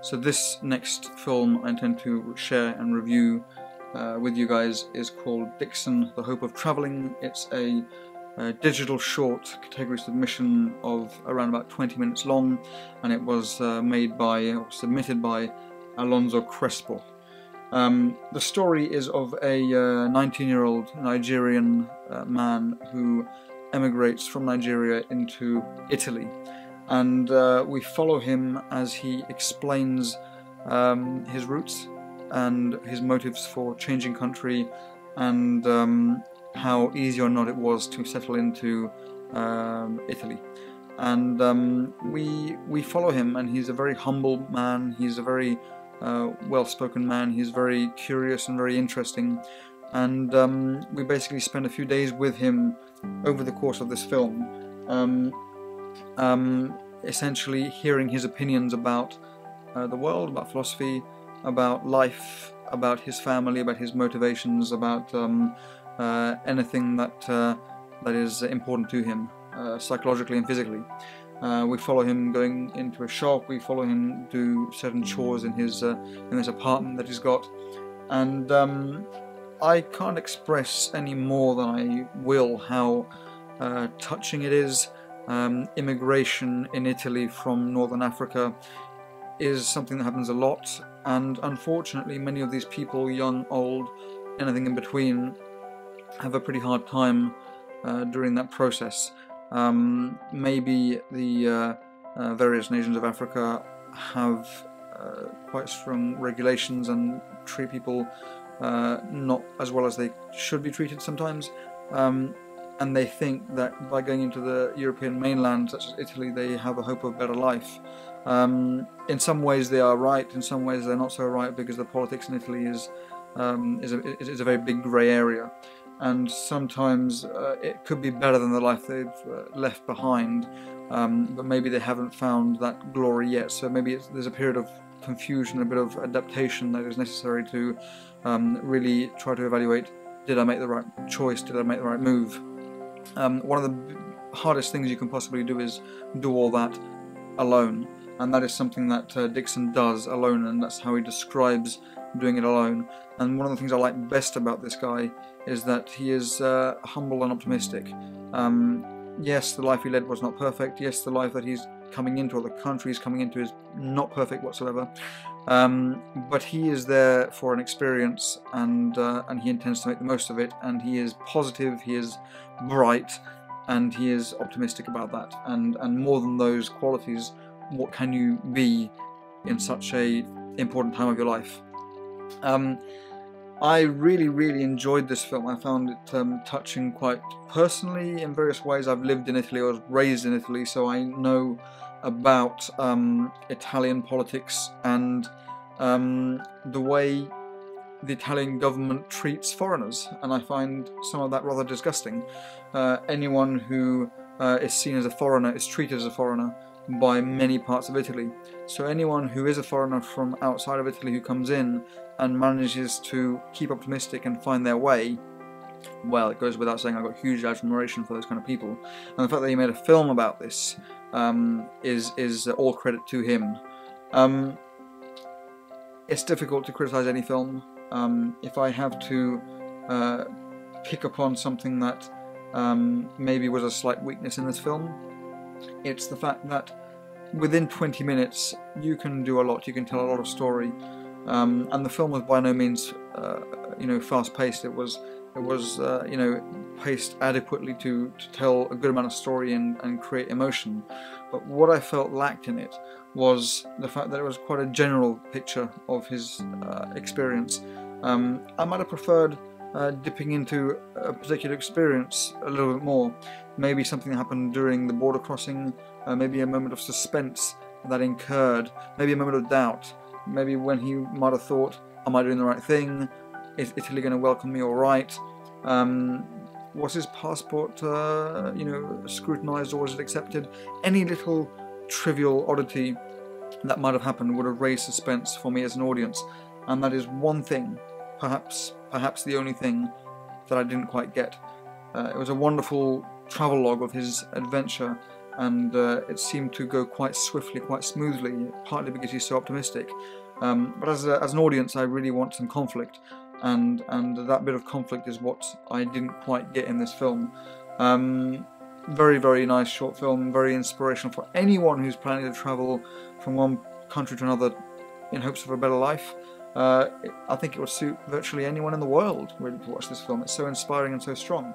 So this next film I intend to share and review with you guys is called Dickson, The Hope of Travelling. It's a digital short category submission of around about 20 minutes long, and it was submitted by Alonso Crespo. The story is of a 19-year-old Nigerian man who emigrates from Nigeria into Italy, and we follow him as he explains his roots and his motives for changing country, and how easy or not it was to settle into Italy. And we follow him, and he's a very humble man, he's a very well-spoken man, he's very curious and very interesting, and we basically spend a few days with him over the course of this film, essentially hearing his opinions about the world, about philosophy, about life, about his family, about his motivations, about anything that is important to him, psychologically and physically. We follow him going into a shop, we follow him do certain chores in his in this apartment that he's got, and I can't express any more than I will how touching it is. Immigration in Italy from Northern Africa is something that happens a lot, and unfortunately many of these people, young, old, anything in between, have a pretty hard time during that process. Maybe the various nations of Africa have quite strong regulations and treat people not as well as they should be treated sometimes, and they think that by going into the European mainland, such as Italy, they have a hope of better life. In some ways they are right, in some ways they're not so right, because the politics in Italy is a very big grey area, and sometimes it could be better than the life they've left behind, but maybe they haven't found that glory yet, so maybe there's a period of confusion, a bit of adaptation that is necessary to really try to evaluate, did I make the right choice, did I make the right move? One of the hardest things you can possibly do is do all that alone, and that is something that Dickson does alone, and that's how he describes doing it alone. And one of the things I like best about this guy is that he is humble and optimistic. Yes, the life he led was not perfect, yes, the life that he's coming into, or the country he's coming into, is not perfect whatsoever, but he is there for an experience, and he intends to make the most of it, and he is positive, he is bright, and he is optimistic about that, and more than those qualities, what can you be in such a important time of your life? I really enjoyed this film. I found it touching quite personally in various ways. I've lived in Italy, I was raised in Italy, so I know about Italian politics and the way the Italian government treats foreigners, and I find some of that rather disgusting. Anyone who is seen as a foreigner is treated as a foreigner by many parts of Italy. So anyone who is a foreigner from outside of Italy who comes in and manages to keep optimistic and find their way, well, it goes without saying I've got huge admiration for those kind of people. And the fact that he made a film about this is all credit to him. It's difficult to criticize any film. If I have to pick upon something that maybe was a slight weakness in this film, it's the fact that within 20 minutes you can do a lot, you can tell a lot of story, and the film was by no means fast-paced. It was paced adequately to tell a good amount of story and create emotion. But what I felt lacked in it was the fact that it was quite a general picture of his experience. I might have preferred dipping into a particular experience a little bit more. Maybe something that happened during the border crossing, maybe a moment of suspense that incurred, maybe a moment of doubt, maybe when he might have thought, am I doing the right thing? Is Italy going to welcome me all right? Was his passport scrutinized, or was it accepted? Any little trivial oddity that might have happened would have raised suspense for me as an audience, and that is one thing, perhaps the only thing, that I didn't quite get. It was a wonderful travelogue of his adventure, and it seemed to go quite swiftly, quite smoothly, partly because he's so optimistic. But as an audience, I really want some conflict, and that bit of conflict is what I didn't quite get in this film. Very, very nice short film, very inspirational for anyone who's planning to travel from one country to another in hopes of a better life. I think it would suit virtually anyone in the world, really, to watch this film. It's so inspiring and so strong.